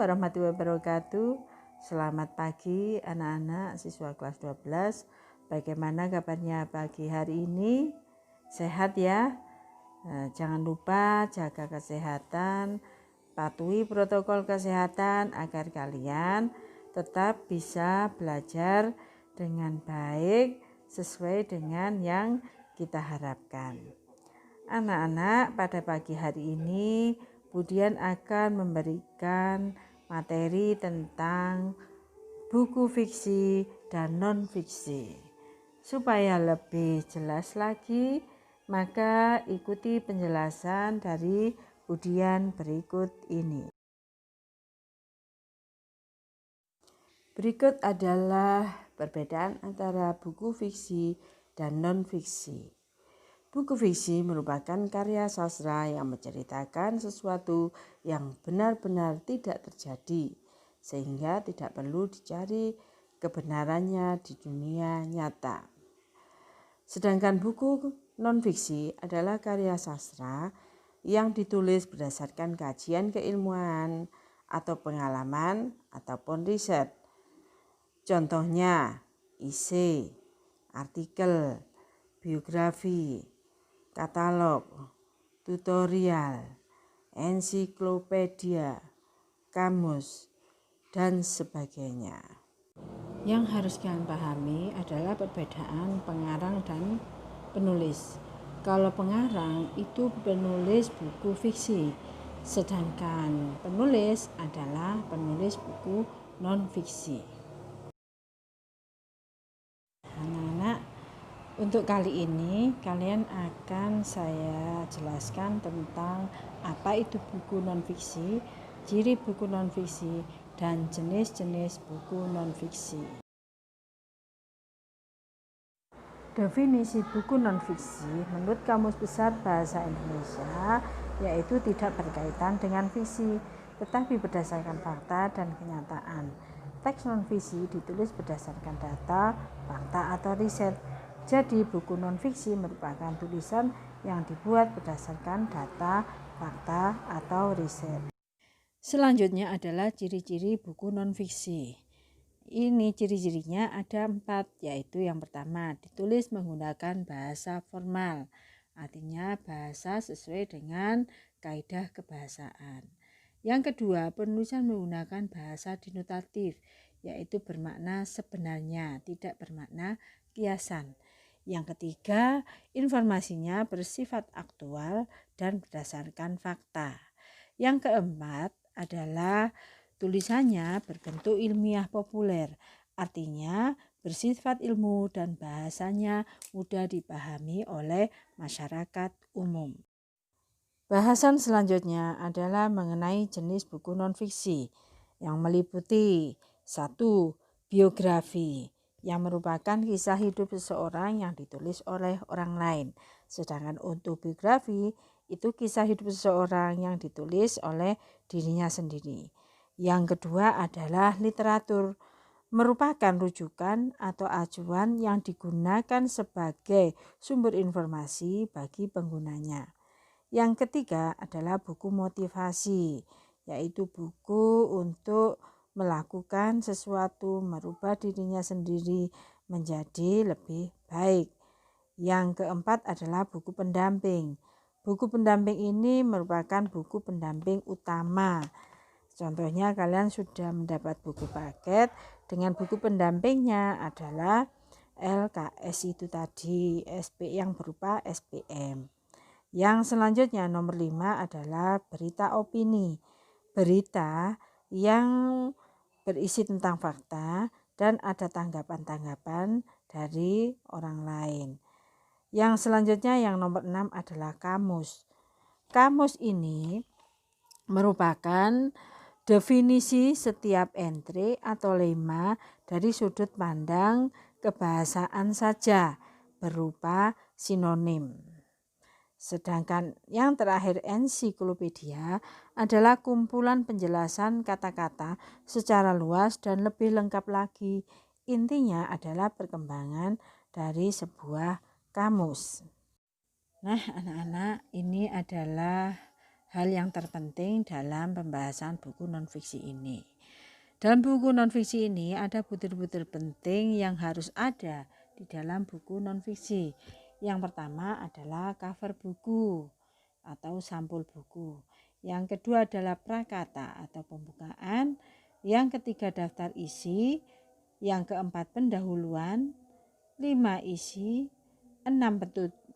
warahmatullahi wabarakatuh. Selamat pagi anak-anak siswa kelas 12. Bagaimana kabarnya pagi hari ini? Sehat ya? Jangan lupa jaga kesehatan, patuhi protokol kesehatan agar kalian tetap bisa belajar dengan baik sesuai dengan yang kita harapkan. Anak-anak, pada pagi hari ini Budian akan memberikan materi tentang buku fiksi dan non-fiksi. Supaya lebih jelas lagi, maka ikuti penjelasan dari Budian berikut ini. Berikut adalah perbedaan antara buku fiksi dan non-fiksi. Buku fiksi merupakan karya sastra yang menceritakan sesuatu yang benar-benar tidak terjadi, sehingga tidak perlu dicari kebenarannya di dunia nyata. Sedangkan buku non-fiksi adalah karya sastra yang ditulis berdasarkan kajian keilmuan atau pengalaman ataupun riset. Contohnya, esai, artikel, biografi, katalog, tutorial, ensiklopedia, kamus, dan sebagainya. Yang harus kalian pahami adalah perbedaan pengarang dan penulis. Kalau pengarang itu penulis buku fiksi, sedangkan penulis adalah penulis buku non-fiksi. Untuk kali ini kalian akan saya jelaskan tentang apa itu buku non-fiksi, ciri buku non-fiksi, dan jenis-jenis buku non-fiksi. Definisi buku non-fiksi menurut Kamus Besar Bahasa Indonesia yaitu tidak berkaitan dengan fiksi, tetapi berdasarkan fakta dan kenyataan. Teks non-fiksi ditulis berdasarkan data, fakta, atau riset. Jadi buku non-fiksi merupakan tulisan yang dibuat berdasarkan data, fakta, atau riset. Selanjutnya adalah ciri-ciri buku non-fiksi. Ini ciri-cirinya ada 4, yaitu yang pertama, ditulis menggunakan bahasa formal, artinya bahasa sesuai dengan kaidah kebahasaan. Yang kedua, penulisan menggunakan bahasa denotatif, yaitu bermakna sebenarnya, tidak bermakna kiasan. Yang ketiga, informasinya bersifat aktual dan berdasarkan fakta. Yang keempat adalah tulisannya berbentuk ilmiah populer, artinya bersifat ilmu dan bahasanya mudah dipahami oleh masyarakat umum. Bahasan selanjutnya adalah mengenai jenis buku non-fiksi yang meliputi 1. Biografi, yang merupakan kisah hidup seseorang yang ditulis oleh orang lain. Sedangkan untuk biografi, itu kisah hidup seseorang yang ditulis oleh dirinya sendiri. Yang kedua adalah literatur, merupakan rujukan atau acuan yang digunakan sebagai sumber informasi bagi penggunanya. Yang ketiga adalah buku motivasi, yaitu buku untuk melakukan sesuatu, merubah dirinya sendiri menjadi lebih baik. Yang keempat adalah buku pendamping. Buku pendamping ini merupakan buku pendamping utama. Contohnya kalian sudah mendapat buku paket dengan buku pendampingnya adalah LKS itu tadi, SP yang berupa SPM. Yang selanjutnya nomor 5 adalah berita opini. Berita yang berisi tentang fakta dan ada tanggapan-tanggapan dari orang lain. Yang selanjutnya yang nomor 6 adalah kamus. Kamus ini merupakan definisi setiap entry atau lema dari sudut pandang kebahasaan saja berupa sinonim. Sedangkan yang terakhir ensiklopedia adalah kumpulan penjelasan kata-kata secara luas dan lebih lengkap lagi. Intinya adalah perkembangan dari sebuah kamus. Nah anak-anak, ini adalah hal yang terpenting dalam pembahasan buku nonfiksi ini. Dalam buku nonfiksi ini ada butir-butir penting yang harus ada di dalam buku nonfiksi. Yang pertama adalah cover buku atau sampul buku. Yang kedua adalah prakata atau pembukaan. Yang ketiga daftar isi. Yang keempat pendahuluan. 5 isi. 6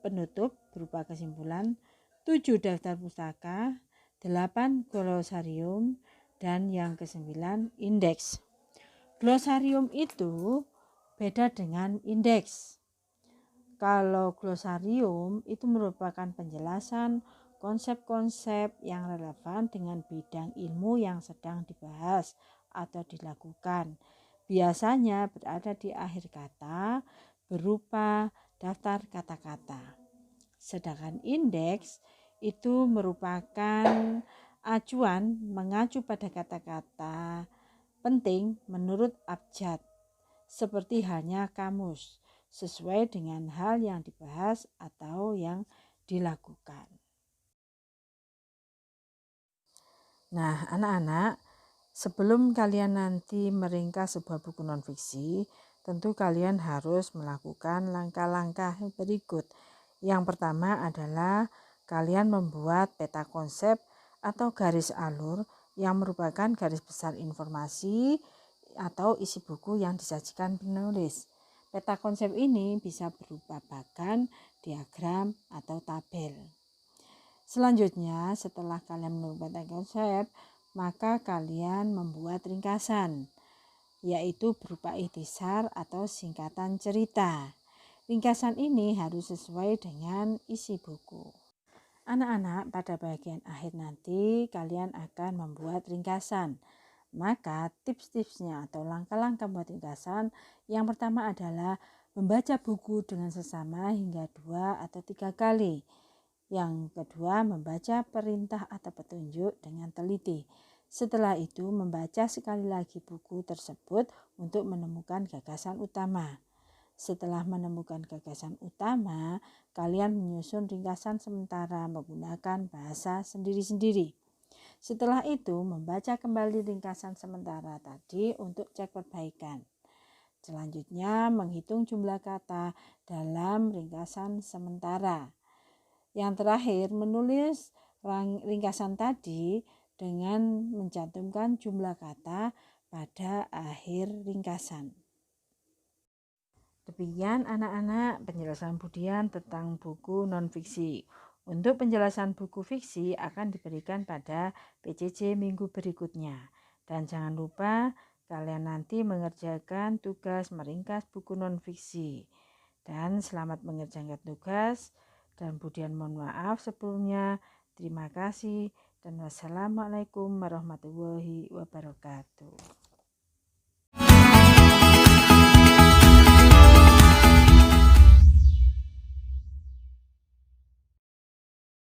penutup berupa kesimpulan. 7 daftar pustaka. 8 glosarium. Dan yang ke-9 indeks. Glosarium itu beda dengan indeks. Kalau glosarium itu merupakan penjelasan konsep-konsep yang relevan dengan bidang ilmu yang sedang dibahas atau dilakukan. Biasanya berada di akhir kata berupa daftar kata-kata. Sedangkan indeks itu merupakan acuan mengacu pada kata-kata penting menurut abjad, seperti halnya kamus, sesuai dengan hal yang dibahas atau yang dilakukan. Nah, anak-anak, sebelum kalian nanti meringkas sebuah buku nonfiksi, tentu kalian harus melakukan langkah-langkah berikut. Yang pertama adalah kalian membuat peta konsep atau garis alur yang merupakan garis besar informasi atau isi buku yang disajikan penulis. Peta konsep ini bisa berupa bagan, diagram, atau tabel. Selanjutnya, setelah kalian membuat peta konsep, maka kalian membuat ringkasan, yaitu berupa ikhtisar atau singkatan cerita. Ringkasan ini harus sesuai dengan isi buku. Anak-anak, pada bagian akhir nanti kalian akan membuat ringkasan. Maka tips-tipsnya atau langkah-langkah membuat ringkasan, yang pertama adalah membaca buku dengan sesama hingga 2 atau 3 kali. Yang kedua, membaca perintah atau petunjuk dengan teliti. Setelah itu, membaca sekali lagi buku tersebut untuk menemukan gagasan utama. Setelah menemukan gagasan utama, kalian menyusun ringkasan sementara menggunakan bahasa sendiri-sendiri. Setelah itu, membaca kembali ringkasan sementara tadi untuk cek perbaikan. Selanjutnya, menghitung jumlah kata dalam ringkasan sementara. Yang terakhir, menulis ringkasan tadi dengan mencantumkan jumlah kata pada akhir ringkasan. Demikian anak-anak penjelasan Budian tentang buku nonfiksi. Untuk penjelasan buku fiksi akan diberikan pada PJJ minggu berikutnya. Dan jangan lupa kalian nanti mengerjakan tugas meringkas buku nonfiksi. Dan selamat mengerjakan tugas. Dan Budian mohon maaf sebelumnya. Terima kasih dan wassalamualaikum warahmatullahi wabarakatuh.